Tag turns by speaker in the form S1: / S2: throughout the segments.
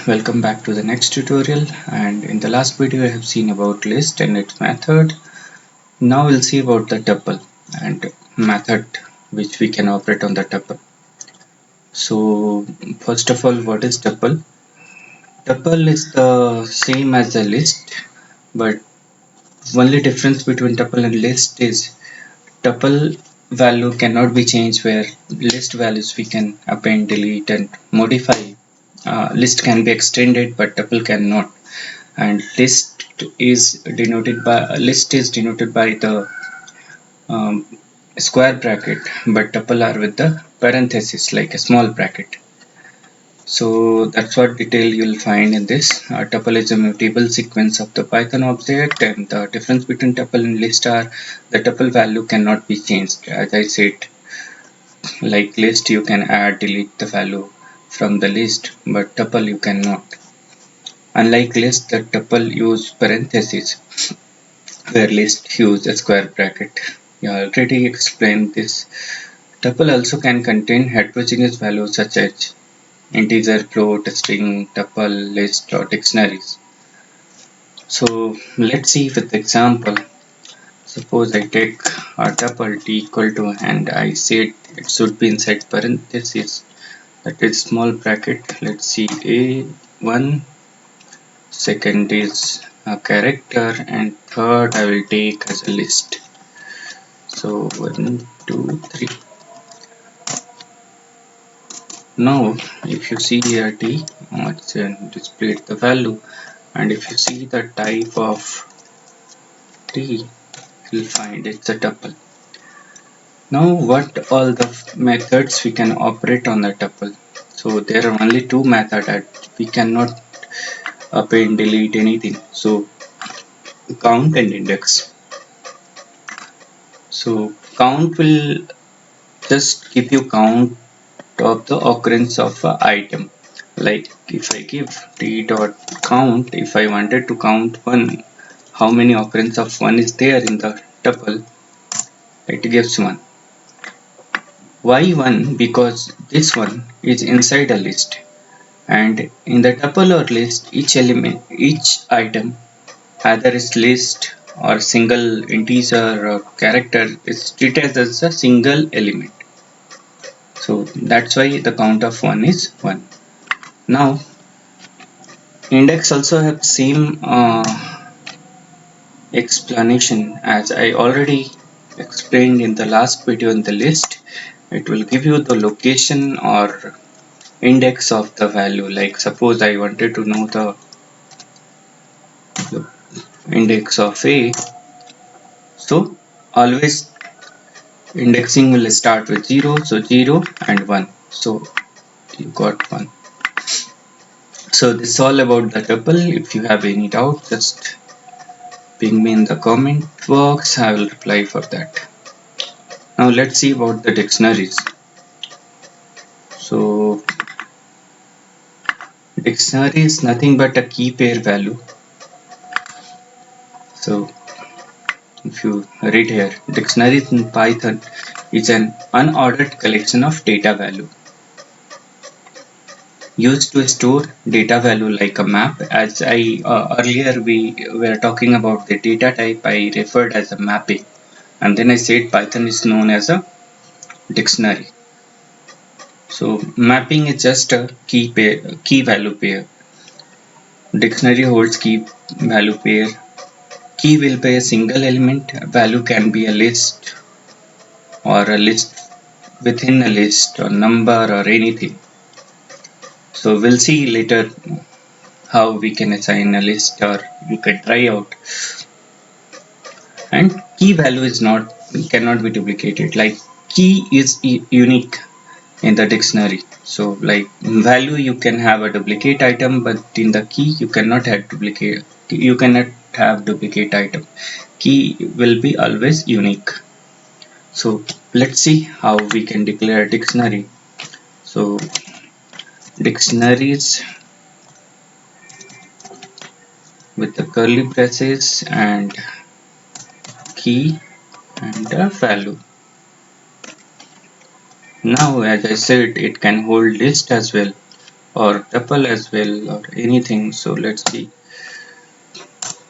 S1: welcome back to the next tutorial. And in the last video I have seen about list and its method. Now we'll see about the tuple and method which we can operate on the tuple. So first of all, what is tuple? Tuple is the same as the list, but only difference between tuple and list is tuple value cannot be changed, where list values we can append, delete and modify. List can be extended but tuple cannot. And list is denoted by the um, square bracket, but tuple are with the parenthesis like a small bracket. So that's what detail you'll find in this. Tuple is a mutable sequence of the Python object, and the difference between tuple and list are the tuple value cannot be changed. As I said, like list you can add, delete the value from the list, but tuple you cannot. Unlike list, the tuple use parentheses, where list use a square bracket. Yeah, already explained this. Tuple also can contain heterogeneous values such as integer, float, string, tuple, list, or dictionaries. So let's see with the example. Suppose I take a tuple t equal to, and I said it should be inside parentheses, that is small bracket. Let's see, a1, second is a character, and third I will take as a list. So 1, 2, 3. Now if you see here t, it's displayed the value, and if you see the type of t, you'll find it's a tuple. Now what all the methods we can operate on the tuple? So there are only two methods that we cannot append, delete anything. So count and index. So count will just give you count of the occurrence of an item. Like if I give t dot count, if I wanted to count one, how many occurrence of one is there in the tuple, it gives one. Why one? Because this one is inside a list, and in the tuple or list, each element, each item, either is list or single integer or character, is treated as a single element. So that's why the count of one is one. Now index also have same explanation as I already explained in the last video. In the list, it will give you the location or index of the value. Like suppose I wanted to know the index of a, so always indexing will start with 0, so 0 and 1, so you got 1. So this is all about the tuple. If you have any doubt, just ping me in the comment box, I will reply for that. Now let's see about the dictionaries. So dictionary is nothing but a key pair value. So if you read here, dictionary in Python is an unordered collection of data value used to store data value like a map. As I earlier we were talking about the data type, I referred as a mapping, and then I said Python is known as a dictionary. So mapping is just a key value pair. Dictionary holds key value pair. Key will be a single element. Value can be a list or a list within a list or number or anything. So we'll see later how we can assign a list, or you can try out. And key value is not, cannot be duplicated. Like key is unique in the dictionary. So like value you can have a duplicate item, but in the key you cannot have duplicate item. Key will be always unique. So let's see how we can declare a dictionary. So dictionaries with the curly braces and key and a value. Now as I said, it can hold list as well, or tuple as well or anything. So let's see,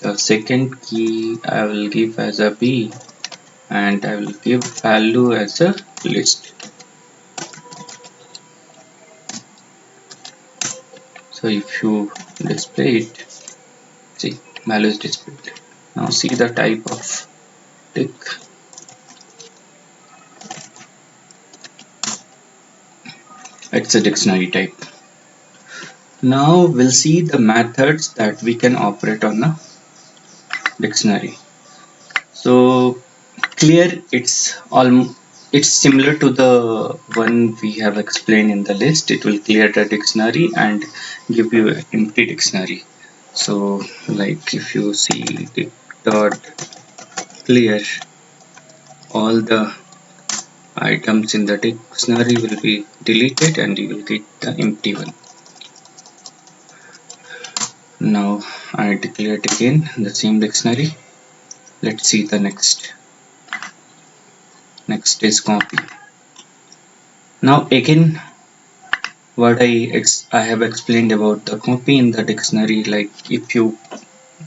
S1: the second key I will give as a B and I will give value as a list. So if you display it, see, value is displayed. Now see the type of tick. It's a dictionary type. Now we'll see the methods that we can operate on a dictionary. So clear, it's similar to the one we have explained in the list. It will clear the dictionary and give you an empty dictionary. So like if you see the dot clear, all the items in the dictionary will be deleted and you will get the empty one. Now I declared again the same dictionary. Let's see the next. Next is copy. Now again, what I have explained about the copy in the dictionary, like if you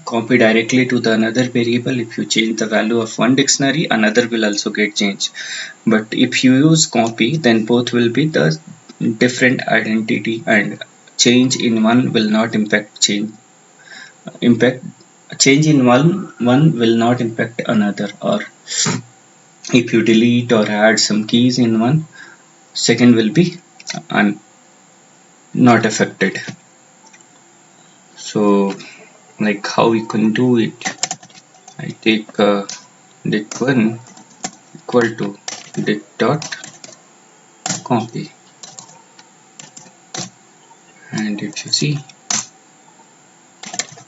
S1: copy directly to the another variable, if you change the value of one dictionary, another will also get changed. But if you use copy, then both will be the different identity, and change in one will not impact change in one will not impact another. Or if you delete or add some keys in one, second will be not affected. So like how we can do it, I take dict1 equal to dict dot copy, and if you see,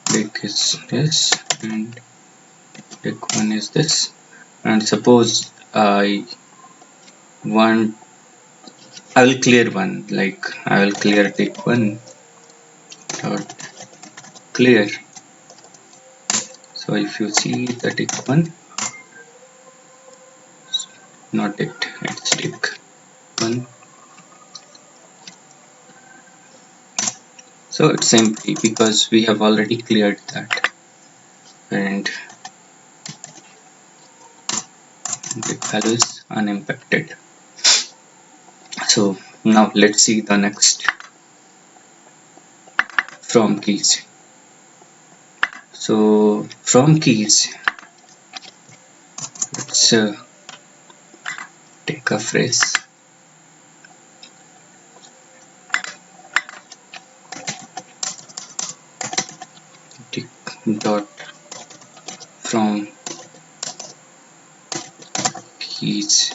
S1: dict is this and dict1 is this, and suppose I will clear one, like I will clear dict1 dot clear. So if you see the dict1, not dict, it's dict1. So it's empty because we have already cleared that, and the value is unimpacted. So now let's see the next, from keys. So from keys, let's take a phrase. Dot from keys.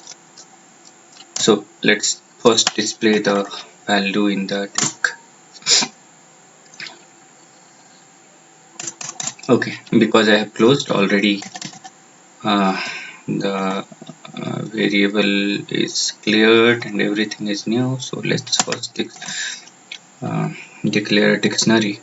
S1: So let's first display the value in the tick. Okay, because I have closed already, the variable is cleared and everything is new. So let's first declare a dictionary.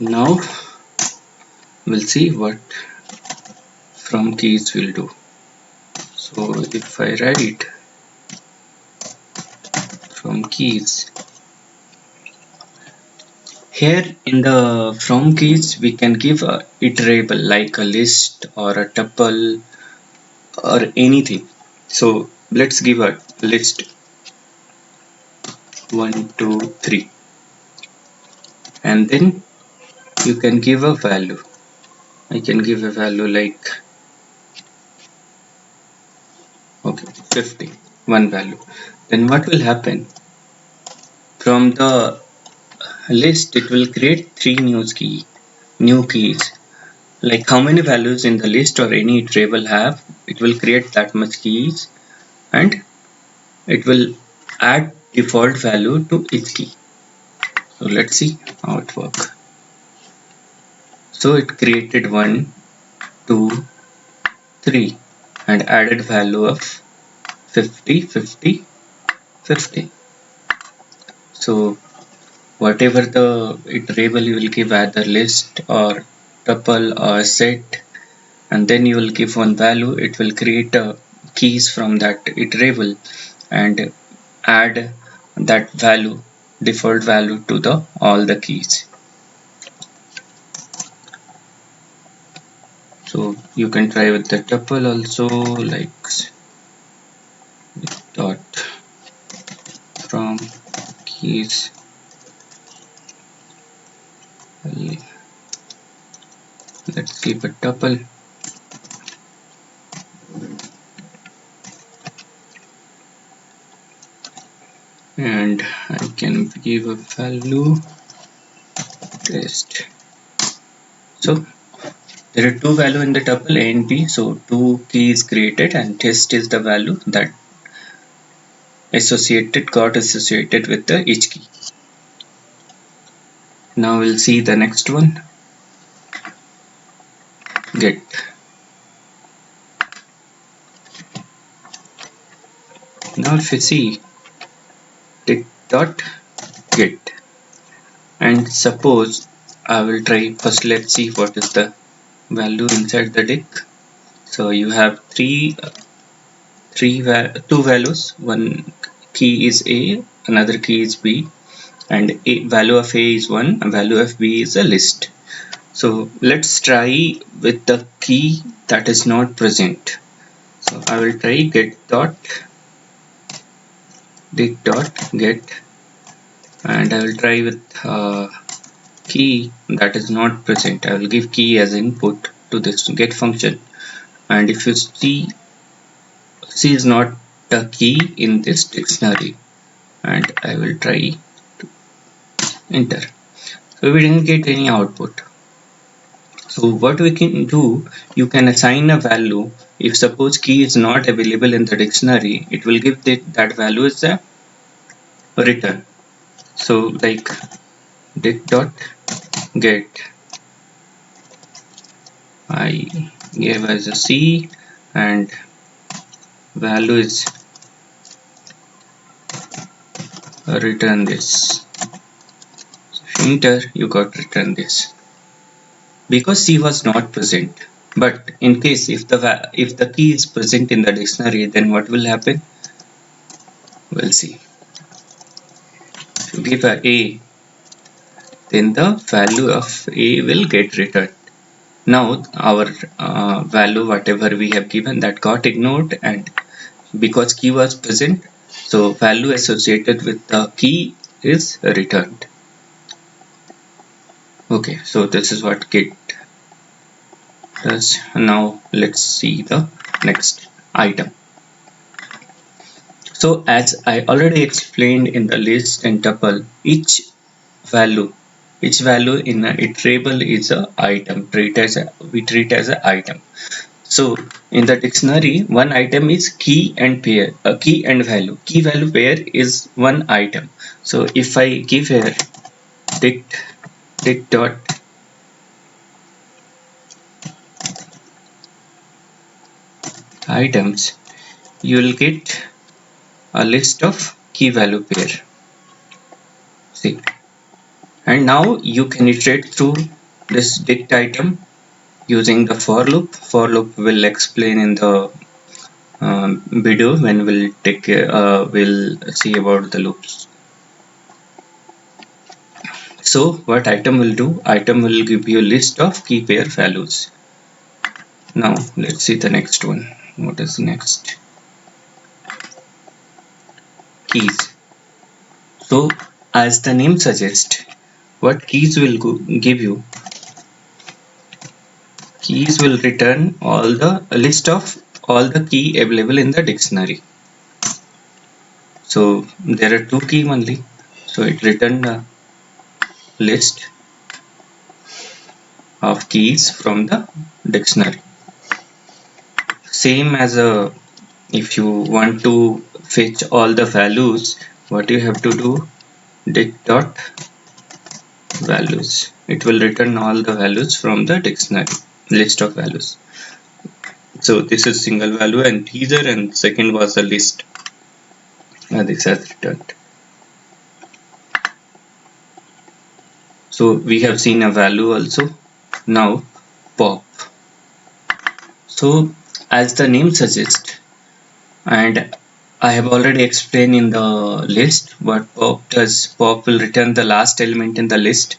S1: Now we'll see what from keys will do. So if I write from keys, here in the from keys we can give a iterable like a list or a tuple or anything. So let's give a list 1 2 3, and then you can give a value. I can give a value like, okay, 50, one value. Then what will happen, from the list it will create three new keys. Like how many values in the list or any iterable have, it will create that much keys, and it will add default value to each key. So let's see how it works. So it created 1 2 3 and added value of 50, 50, 50. So whatever the iterable you will give either list or tuple or set, and then you will give one value. It will create keys from that iterable and add that value, default value, to the all the keys. So you can try with the tuple also, like dot from keys. Let's keep a tuple. And I can give a value test. So there are two values in the tuple A and B, so two keys created, and test is the value that got associated with the each key. Now we'll see the next one, get. Now if you see tick dot get, and suppose I will try first. Let's see what is the value inside the dict. So you have two values. One key is A, another key is B, and value of A is 1 and value of B is a list. So let's try with the key that is not present. So I will try get dot dict dot get, and I will try with key that is not present. I will give key as input to this get function, and if you see C is not a key in this dictionary, and I will try to enter. So we didn't get any output. So what we can do, you can assign a value. If suppose key is not available in the dictionary, it will give that value as a return. So like dict dot get, I gave as a C and value is return this. So if you enter, you got return this because C was not present. But in case if the key is present in the dictionary, then what will happen? We'll see. If you give a, then the value of a will get returned. Now our value whatever we have given that got ignored, and because key was present, so value associated with the key is returned. Okay, so this is what get does. Now let's see the next item. So as I already explained in the list and tuple, value each value in a iterable is a item, we treat as an item. So in the dictionary, one item is key and pair, a key and value. Key value pair is one item. So if I give here dict dot items, you will get a list of key value pair. See, and now you can iterate through this dict item using the for loop. For loop will explain in the video when we'll see about the loops. So what item will do? Item will give you a list of key pair values. Now let's see the next one. What is next? Keys. So as the name suggests, what keys will give you? Keys will return all the list of all the key available in the dictionary. So there are two key only. So it returned a list of keys from the dictionary. Same as if you want to fetch all the values, what you have to do, dict dot values. It will return all the values from the dictionary list of values. So this is single value and teaser, and second was a list. This has returned. So we have seen a value also. Now pop. So as the name suggests, and I have already explained in the list what pop does. Pop will return the last element in the list,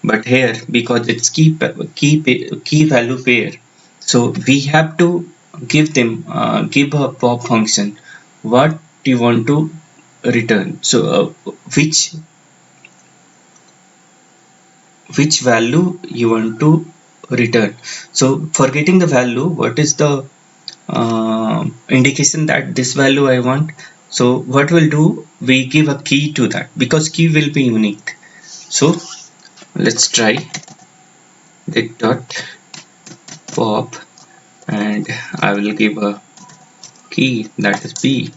S1: but here because it's key value pair, so we have to give a pop function what you want to return. So which value you want to return. So for getting the value, what is the indication that this value I want? So what we'll do, we give a key to that because key will be unique. So let's try dict dot pop, and I will give a key that is B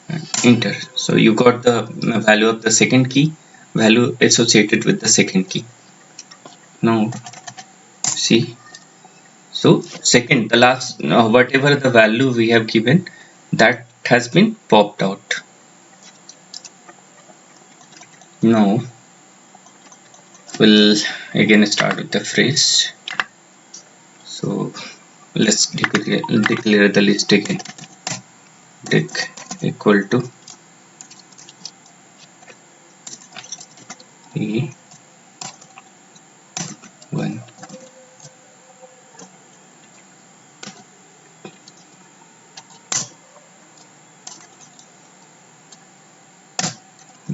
S1: and enter. So you got the value of the second key, value associated with the second key. Now see, so second, the last, whatever the value we have given, that has been popped out. Now we'll again start with the phrase. So let's declare the list again. Dic equal to E1,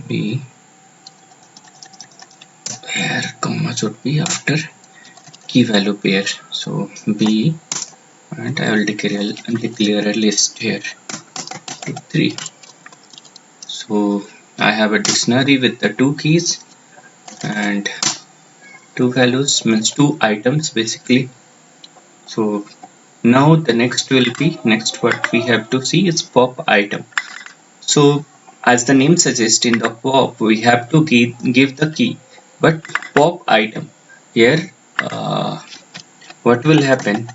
S1: B, here comma should be after key value pair. So B, and I will declare a list here, 3. So I have a dictionary with the 2 keys and 2 values, means 2 items basically. So now the next what we have to see is pop item. So as the name suggests, in the pop we have to give the key, but pop item here, what will happen,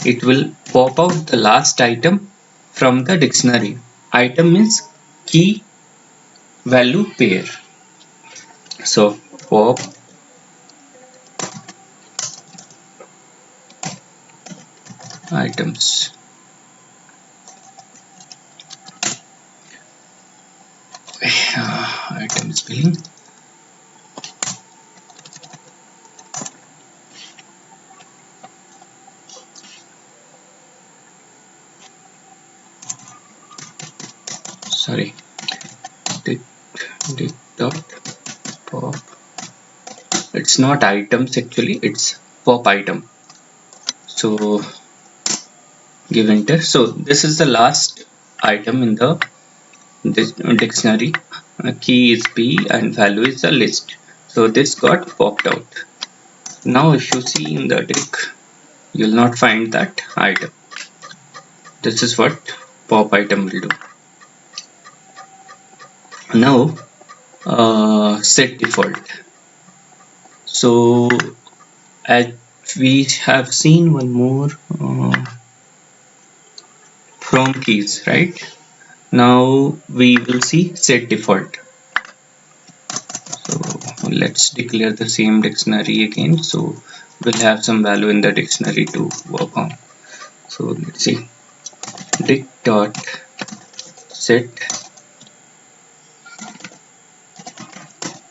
S1: it will pop out the last item from the dictionary. Item means key value pair. So pop items, item spelling, sorry, dict dot pop, it's not items actually, it's pop item. So give enter. So this is the last item in the dictionary. Key is B and value is a list. So this got popped out. Now if you see in the dict, you'll not find that item. This is what pop item will do. Now set default. So as we have seen one more from keys, right? Now we will see set default. So let's declare the same dictionary again. So we'll have some value in the dictionary to work on. So let's see, dict dot set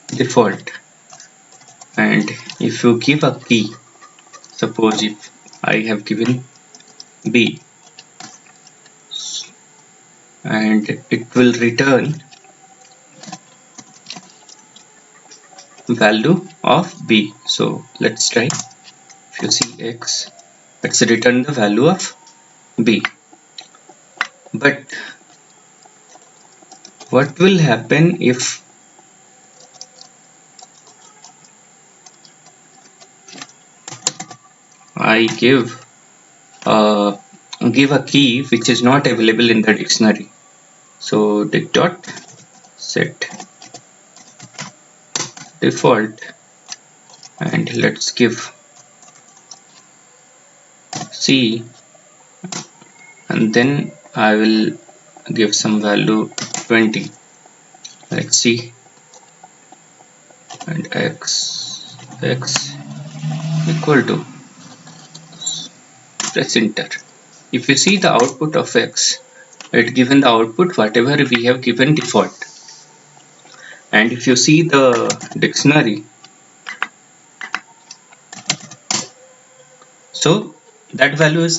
S1: default, and if you give a key, suppose if I have given B, and it will return value of B. So let's try. If you see X, let's return the value of B. But what will happen if I give a key which is not available in the dictionary? So dict dot set default, and let's give C and then I will give some value 20. Let's see, and x equal to, press enter. If you see the output of x, it given the output whatever we have given default. And if you see the dictionary, so that value is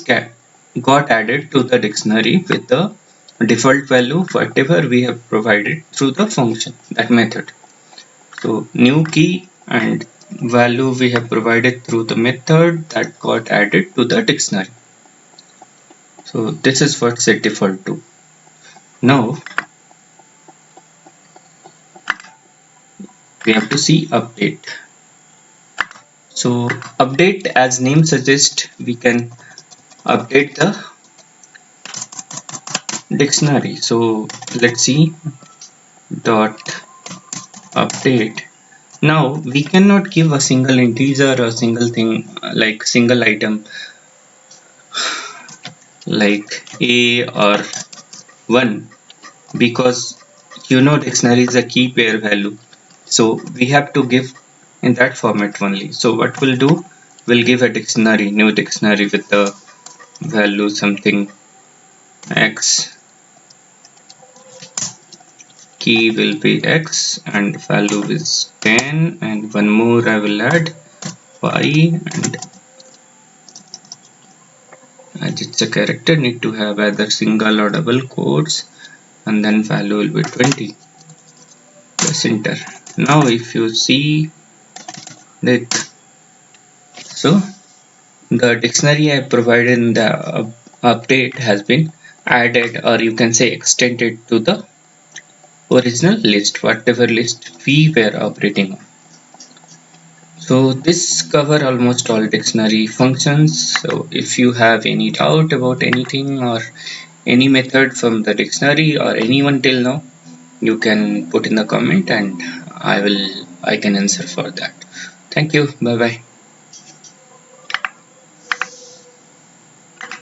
S1: got added to the dictionary with the default value whatever we have provided through the function, that method. So new key and value we have provided through the method that got added to the dictionary. So this is what set default to. Now we have to see update. So update, as name suggests, we can update the dictionary. So let's see dot update. Now we cannot give a single integer or single thing, like single item like a or 1, because dictionary is a key pair value, so we have to give in that format only. So what we'll do, we'll give a dictionary, new dictionary with the value something x, key will be x and value is 10, and one more I will add y, and as it's a character need to have either single or double quotes, and then value will be 20. Press enter. Now if you see that, so the dictionary I provided in the update has been added, or you can say extended, to the original list, whatever list we were operating on. So this cover almost all dictionary functions. So if you have any doubt about anything or any method from the dictionary or anyone till now, you can put in the comment and I can answer for that. Thank you. Bye bye.